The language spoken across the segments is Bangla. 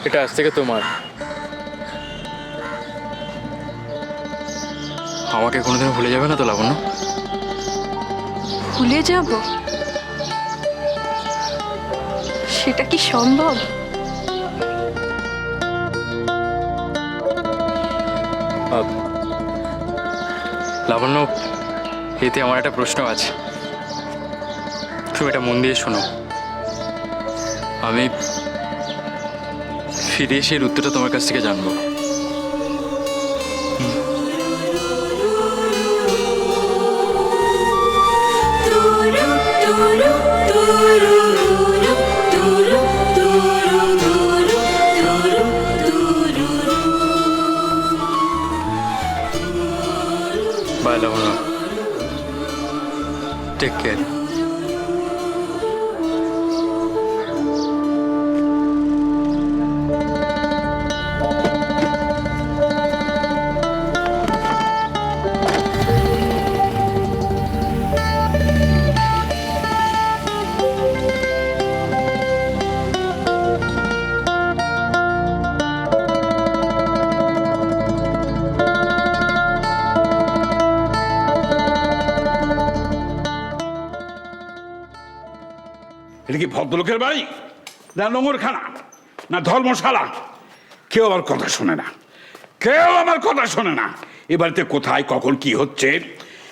এটা আজ থেকে তোমার। আমাকে কোনোদিন ভুলে যাবে না তো লাবণ্য? ভুলে যাব? সেটা কি সম্ভব? লাবণ্য, এতে আমার একটা প্রশ্ন আছে, তুমি এটা মন দিয়ে শোনো। আমি ফিরে এসে এর উত্তরটা তোমার কাছ থেকে জানবো। Bye Labanya, take care. এটা কি ভদ্রলোকের বাড়ি, না নোংরখানা, না ধর্মশালা? কেউ আমার কথা শোনে না, কেউ আমার কথা শোনে না। এ বাড়িতে কোথায় কখন কি হচ্ছে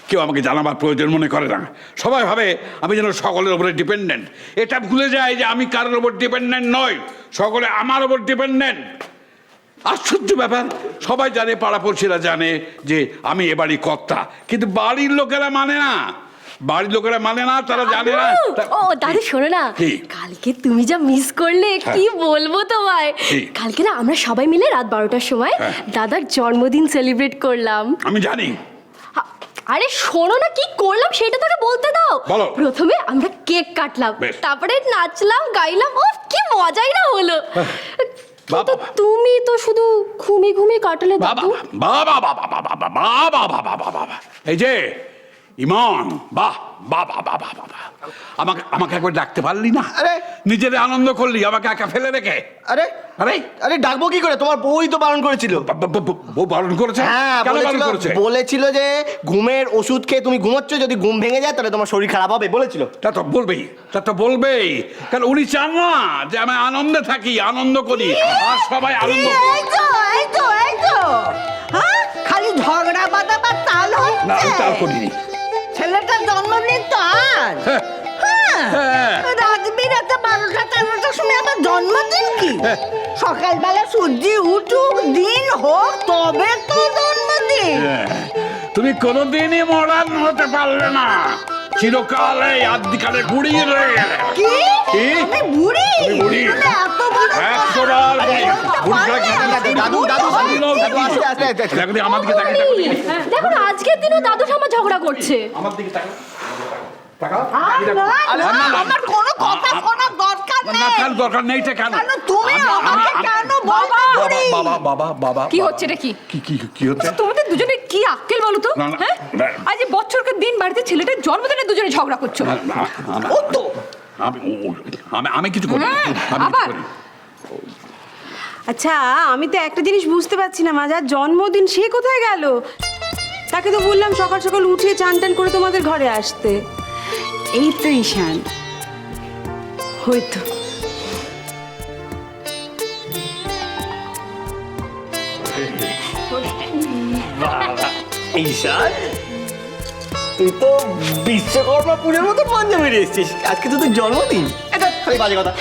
কেউ আমাকে জানাবার প্রয়োজন মনে করে না। সবাই ভাবে আমি যেন সকলের উপরে ডিপেন্ডেন্ট। এটা ভুলে যায় যে আমি কারোর উপর ডিপেন্ডেন্ট নই, সকলে আমার উপর ডিপেন্ডেন্ট। আশ্চর্য ব্যাপার, সবাই জানে, পাড়াপড়শিরা জানে যে আমি এ বাড়ির কর্তা, কিন্তু বাড়ির লোকেরা মানে না। বাড়ির লোকেরা মানে না, তারা জানে না। ও দাদু শোনো না, কালকে তুমি যা মিস করলে কি বলবো তোমায়। কালকে না আমরা সবাই মিলে রাত 12টার সময় দাদার জন্মদিন সেলিব্রেট করলাম। আমি জানি। আরে শোনো না, কি করলাম সেটা তোকে বলতে দাও। বলো। প্রথমে আমরা কেক কাটলাম, তারপরে নাচলাম গাইলাম, ও কি মজাই না হলো। কিন্তু তুমি তো শুধু ঘুমিয়ে ঘুমিয়ে কাটালে দাদু। বাবা বাবা বাবা বাবা বাবা বাবা, এই যে ইমন, বাহ বাবা বাবা বাবা, আমাকে আমাকে একবার ডাকতে পারলি না? আরে নিজের আনন্দ করলি, আমাকে একা ফেলে রেখে। আরে আরে আরে ডাকবো কি করে? তোমার বউই তো বারণ করেছিল। বউ বারণ করেছে? হ্যাঁ কেন বারণ করেছে? বলেছিল যে ঘুমের ওষুধ খেয়ে তুমি ঘুমোচ্ছ, যদি ঘুম ভেঙে যায় তাহলে তোমার শরীর খারাপ হবে বলেছিল। তা তো বলবেই, তা তো বলবেই, কারণ উনি চান না যে আমি আনন্দে থাকি, আনন্দ করি, আর সবাই আনন্দ। হ্যাঁ, খালি ঝগড়া বাঁধাবার তাল না, আমি হচ্ছে। তার করিনি। ছেলেটার জন্মদিন তো আজ। হ্যাঁ। রাজবীর একটা 12টা-13টার সময় আমার জন্মদিন কি? সকালবেলা সূর্যি উঠুক, দিন হোক, তবে তো জন্মদিন। তুমি কোনোদিনই মডার্ন হতে পারলে না, চিরকালে আদিকালে বুড়ি রয়ে গেলে। কি? কি? আমি বুড়ি? তুমি বুড়ি। মানে এত বড় কথা? 100 বার বুড়ি। বুড়ি ছাড়া কি পারলে হবে? দাদু দাদু দাদু আস্তে আস্তে আস্তে। দেখো দেখো, আমার দিকে তাকিয়ে দেখো। দেখো না, আজকের দিনও দাদু ঠাম্মা ঝগড়া করছে। আমার দিকে তাকাও। তাকাও। না, আমার কোনো কথা শোনার দরকার না, নেই। কেন দরকার নেই? এটা কেন? কেন তুমি আমাকে কেন বাবা বুড়ি? বাবা বাবা বাবা, কি হচ্ছে এটা? কি কি কি কি হচ্ছে? তোমাদের দুজনের কি আক্কেল বলো তো? না, না, হ্যাঁ, না। আজ এই বছরকে দিন বাড়িতে ছেলেটার জন্মদিনে দুজনে ঝগড়া করছো। না, না, ও তো আমি কিছু করি, আমি কিছু আবার? করি। আচ্ছা, আমি তো একটা জিনিস বুঝতে পারছি না, মাজার জন্মদিন সে কোথায় গেল? তাকে তো বললাম সকাল সকাল উঠে চান টান করে তোমাদের ঘরে আসতে। এই তো ঈশান, হয়তো ঈশান, তুই তো বিশ্বকর্মা পুজোর মতো পাঞ্জাবি বেরিয়ে এসেছিস। আজকে তো তোর জন্মদিন। এটা খালি বাজে কথা।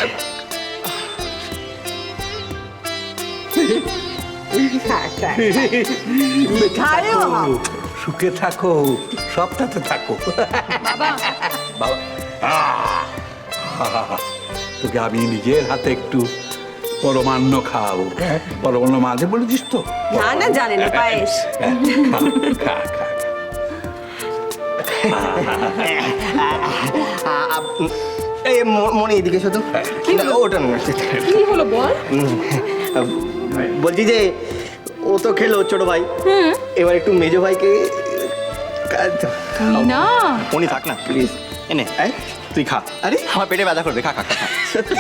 সুখে থাকো, সবটাতে থাকো। বাবা, তোকে আমি নিজের হাতে একটু পরমান্ন খাওয়াবো। পরমান্ন মাঝে বলেছিস তো? না না, জানে না, পায়েস। খা, খা, খা। এই মনে এদিকে শুধু ওটা না, কি হলো বল? বলছি যে ও তো খেলো ছোট ভাই, এবার একটু মেজো ভাইকে। না মনি থাক না প্লিজ, এনে তুই খা। আরে আমার পেটে ব্যথা করবে, খা খা খা। সত্যি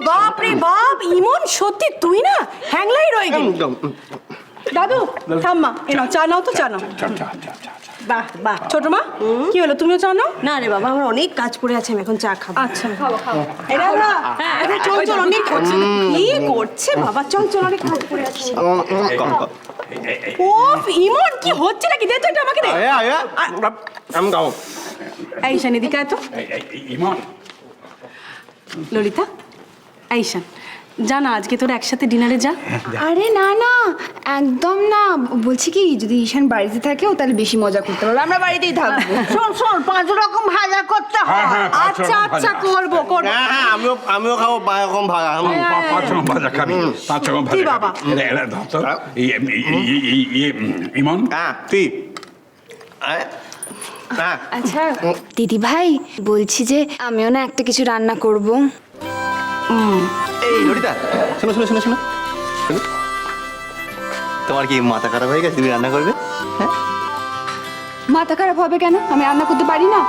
বাপ রে বাপ, ইমন সত্যি তুই না হ্যাংলাই রয়ে গেলি। দাদু থাম্মা, এনাও চা নাও তো, চা নাও। বাহ বাহ, ছোট মা কি হলো, তুমিও চা নাও? না রে বাবা, আমার অনেক কাজ পড়ে আছে, আমি এখন চা খাবো। আচ্ছা চল চল, অনেক করছে। কি করছে বাবা, চল চল, অনেক কাজ পড়ে আছে। ওফ ইমন, কি হচ্ছে নাকি, দে তো এটা আমাকে দে। আমি খাবো। আইশান এদিকে আয় তো। ইমন, ললিতা, আইশান যা না, আজকে তোরা একসাথে ডিনারে যা। আরে না না, একদম না। বলছি কি, যদি ঈশান বাড়িতে থাকে ও তাহলে বেশি মজা করতে পারবে, আমরা বাড়িতেই থাকবো। শোন শোন, 5 রকম ভাজা করতে হয়। আচ্ছা আচ্ছা, করবো করবো। হ্যাঁ, আমিও খাবো 5 রকম ভাজা। 5 রকম ভাজা খাবি, 5 রকম ভাজা কি বাবা? এরা ধর তো। ইমন, হ্যাঁ তুই হ্যাঁ। আচ্ছা দিদি ভাই, বলছি যে আমিও না একটা কিছু রান্না করব। এই ললিতা, শোনো শোনো শোনো শোনো শোনো। তোমার কি মাথা খারাপ হয়ে গেছে, তুমি রান্না করবে? হ্যাঁ, মাথা খারাপ হবে কেন? আমি রান্না করতে পারি না।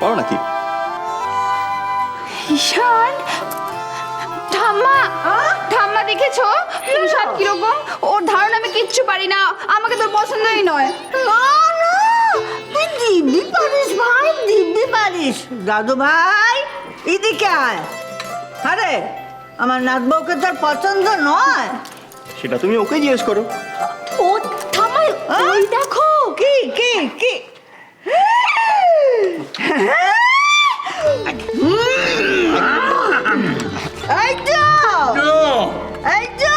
পারো নাকি? ঈশান, ঠাম্মা ঠাম্মা দেখেছো ঈশান কিরকম? ওর ধারণা আমি কিচ্ছু পারি না, আমাকে তোর পছন্দই নয়। না না, তুই দিব্যি পারিস ভাই, দিব্যি পারিস। দাদু ভাই এদিকে আয়। আরে আমার নাত বউকে তোর পছন্দ নয়? সেটা তুমি ওকে জিজ্ঞেস করো। ও থামাই, ওই দেখো। কি কি কি? এই তো, এই তো,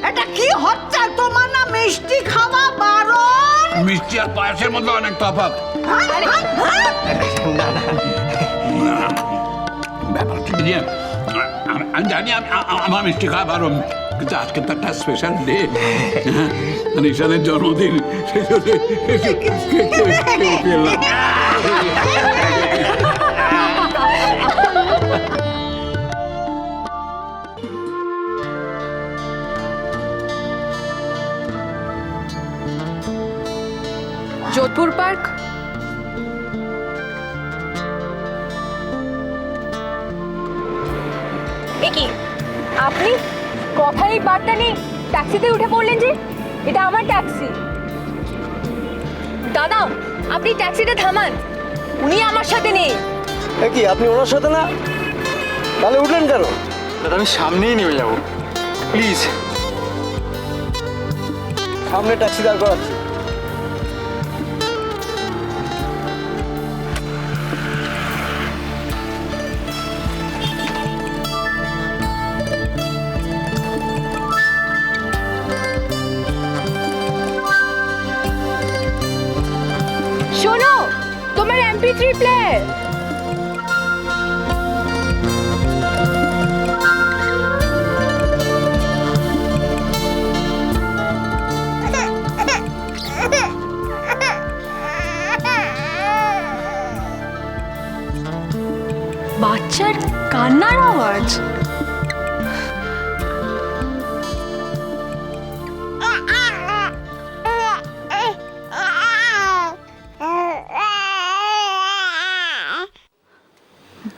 এটা কি হচ্ছে তোমার? না মিষ্টি খাওয়া বারণ? মিষ্টি আর পায়েসের মধ্যে অনেক তফাৎ। ব্যাপারটা কি যে, আমি জানি আমার মিষ্টি খাওয়া বারণ, কিন্তু আজকে তো একটা স্পেশাল ডে, ঈশানের জন্মদিন, সেই জন্য পেলাম। যোধপুর পার্ক। কি আপনি কথাই বার্তা নেই, ট্যাক্সিতে উঠে পড়লেন যে? এটা আমার ট্যাক্সি। দাদা, আপনি ট্যাক্সিটা থামান, উনি আমার সাথে নেই। কি আপনি ওনার সাথে না? তাহলে উঠলেন কেন? দাদা আমি সামনেই নেমে যাবো, প্লিজ। সামনে ট্যাক্সি দাঁড় করাচ্ছি। শোনো, তোমার MP3 প্লেয়ার। বাচ্চার কান্নার আওয়াজ।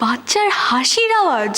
বাচ্চার হাসির আওয়াজ।